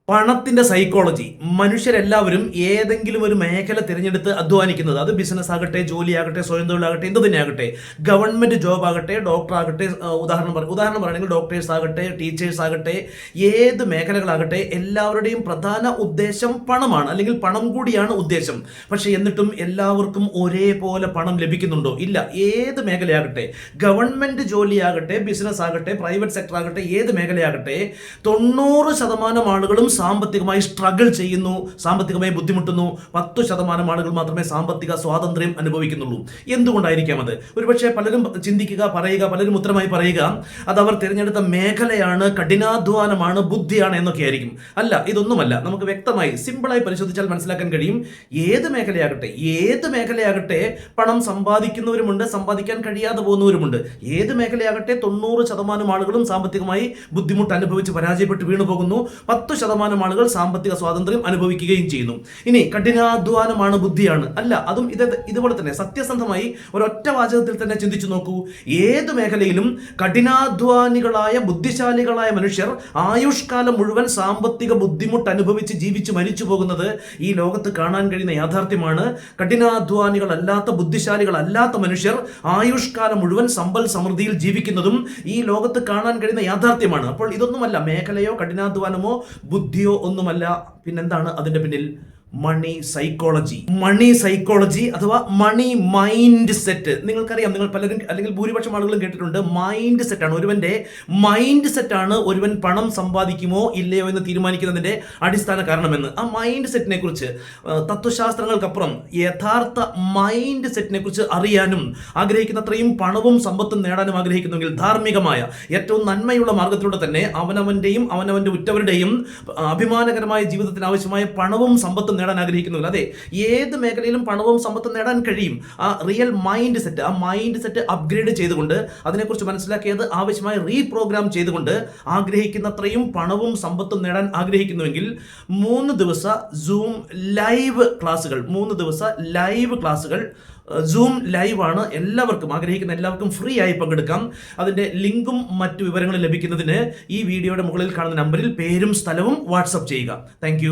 പണത്തിന്റെ സൈക്കോളജി. മനുഷ്യരെല്ലാവരും ഏതെങ്കിലും ഒരു മേഖല തിരഞ്ഞെടുത്ത് അധ്വാനിക്കുന്നത്, അത് ബിസിനസ് ആകട്ടെ, ജോലിയാകട്ടെ, സ്വയം തൊഴിലാകട്ടെ, എന്ത് തന്നെയാകട്ടെ, ഗവൺമെന്റ് ജോബ് ആകട്ടെ, ഡോക്ടർ ആകട്ടെ, ഉദാഹരണം പറയുകയാണെങ്കിൽ ഡോക്ടേഴ്സ് ആകട്ടെ, ടീച്ചേഴ്സ് ആകട്ടെ, ഏത് മേഖലകളാകട്ടെ, എല്ലാവരുടെയും പ്രധാന ഉദ്ദേശം പണമാണ്, അല്ലെങ്കിൽ പണം കൂടിയാണ് ഉദ്ദേശം. പക്ഷെ എന്നിട്ടും എല്ലാവർക്കും ഒരേപോലെ പണം ലഭിക്കുന്നുണ്ടോ? ഇല്ല. ഏത് മേഖലയാകട്ടെ, ഗവൺമെന്റ് ജോലിയാകട്ടെ, ബിസിനസ് ആകട്ടെ, പ്രൈവറ്റ് സെക്ടർ ആകട്ടെ, ഏത് മേഖലയാകട്ടെ, 90% ആളുകളും സാമ്പത്തികമായി സ്ട്രഗിൾ ചെയ്യുന്നു, സാമ്പത്തികമായി ബുദ്ധിമുട്ടുന്നു. 10% ആളുകൾ മാത്രമേ സാമ്പത്തിക സ്വാതന്ത്ര്യം അനുഭവിക്കുന്നുള്ളൂ. എന്തുകൊണ്ടായിരിക്കാം അത്? ഒരുപക്ഷെ പലരും ചിന്തിക്കുക, പറയുക, പലരും ഉത്തരമായി പറയുക, അത് അവർ തിരഞ്ഞെടുത്ത മേഖലയാണ്, കഠിനാധ്വാനമാണ്, ബുദ്ധിയാണ് എന്നൊക്കെ ആയിരിക്കും. അല്ല, ഇതൊന്നുമല്ല. നമുക്ക് വ്യക്തമായി സിമ്പിളായി പരിശോധിച്ചാൽ മനസ്സിലാക്കാൻ കഴിയും. ഏത് മേഖലയാകട്ടെ പണം സമ്പാദിക്കുന്നവരുമുണ്ട്, സമ്പാദിക്കാൻ കഴിയാതെ പോകുന്നവരുമുണ്ട്. ഏത് മേഖലയാകട്ടെ 90% ആളുകളും സാമ്പത്തികമായി ബുദ്ധിമുട്ട് അനുഭവിച്ച് പരാജയപ്പെട്ട് വീണു പോകുന്നു. 10% ആളുകൾ സാമ്പത്തിക സ്വാതന്ത്ര്യം അനുഭവിക്കുകയും ചെയ്യുന്നു. ഇനി കഠിനാധ്വാനമാണ്, ബുദ്ധിയാണ്. അല്ല, അതും ഇതുപോലെ തന്നെ സത്യസന്ധമായി ഒരൊറ്റ വാചകത്തിൽ തന്നെ ചിന്തിച്ചു നോക്കൂ. ഏത് മേഖലയിലും കഠിനാധ്വാനികളായ ബുദ്ധിശാലികളായ മനുഷ്യർ ആയുഷ്കാലം മുഴുവൻ സാമ്പത്തിക ബുദ്ധിമുട്ട് അനുഭവിച്ച് ജീവിച്ച് മരിച്ചു പോകുന്നത് ഈ ലോകത്ത് കാണാൻ കഴിയുന്ന യാഥാർത്ഥ്യമാണ്. കഠിനാധ്വാനികളല്ലാത്ത, ബുദ്ധിശാലികളല്ലാത്ത മനുഷ്യർ ആയുഷ്കാലം മുഴുവൻ സമ്പൽ സമൃദ്ധിയിൽ ജീവിക്കുന്നതും ഈ ലോകത്ത് കാണാൻ കഴിയുന്ന യാഥാർത്ഥ്യമാണ്. അപ്പോൾ ഇതൊന്നുമല്ല മേഖലയോ കഠിനാധ്വാനമോ ബുദ്ധിയോ ഒന്നുമല്ല. പിന്നെന്താണ് അതിന്റെ പിന്നിൽ? മണി സൈക്കോളജി അഥവാ മണി മൈൻഡ് സെറ്റ്. നിങ്ങൾക്കറിയാം, നിങ്ങൾ പലരും അല്ലെങ്കിൽ ഭൂരിപക്ഷം ആളുകളും കേട്ടിട്ടുണ്ട്, മൈൻഡ് സെറ്റാണ്, ഒരുവന്റെ മൈൻഡ് സെറ്റാണ് ഒരുവൻ പണം സമ്പാദിക്കുമോ ഇല്ലയോ എന്ന് തീരുമാനിക്കുന്നതിന്റെ അടിസ്ഥാന കാരണമെന്ന്. ആ മൈൻഡ് സെറ്റിനെ കുറിച്ച്, തത്വശാസ്ത്രങ്ങൾക്കപ്പുറം യഥാർത്ഥ മൈൻഡ് സെറ്റിനെ കുറിച്ച് അറിയാനും ആഗ്രഹിക്കുന്നത്രയും പണവും സമ്പത്തും നേടാനും ആഗ്രഹിക്കുന്നെങ്കിൽ ധാർമ്മികമായ ഏറ്റവും നന്മയുള്ള മാർഗത്തിലൂടെ തന്നെ അവനവന്റെയും അവനവന്റെ ഉറ്റവരുടെയും അഭിമാനകരമായ ജീവിതത്തിന് ആവശ്യമായ പണവും സമ്പത്തും നേടാൻ ആഗ്രഹിക്കുന്നില്ല. അതെ, ഏത് മേഖലയിലും പണവും സമ്പത്തും നേടാൻ കഴിയും. ആ റിയൽ മൈൻഡ് സെറ്റ് അപ്ഗ്രേഡ് ചെയ്തുകൊണ്ട്, അതിനെക്കുറിച്ച് മനസ്സിലാക്കിയത് ആവശ്യമായി റീപ്രോഗ്രാം ചെയ്തുകൊണ്ട് ആഗ്രഹിക്കുന്നത്രയും പണവും സമ്പത്തും നേടാൻ ആഗ്രഹിക്കുന്നുവെങ്കിൽ 3 ദിവസ സൂം ലൈവ് ക്ലാസ്സുകൾ, 3 ദിവസ ലൈവ് ക്ലാസ്സുകൾ, സൂം ലൈവ് ആണ്. ആഗ്രഹിക്കുന്ന എല്ലാവർക്കും ഫ്രീ ആയി പങ്കെടുക്കാം. അതിന്റെ ലിങ്കും മറ്റു വിവരങ്ങളും ലഭിക്കുന്നതിന് ഈ വീഡിയോയുടെ മുകളിൽ കാണുന്ന നമ്പറിൽ പേരും സ്ഥലവും വാട്സപ്പ് ചെയ്യുക. താങ്ക്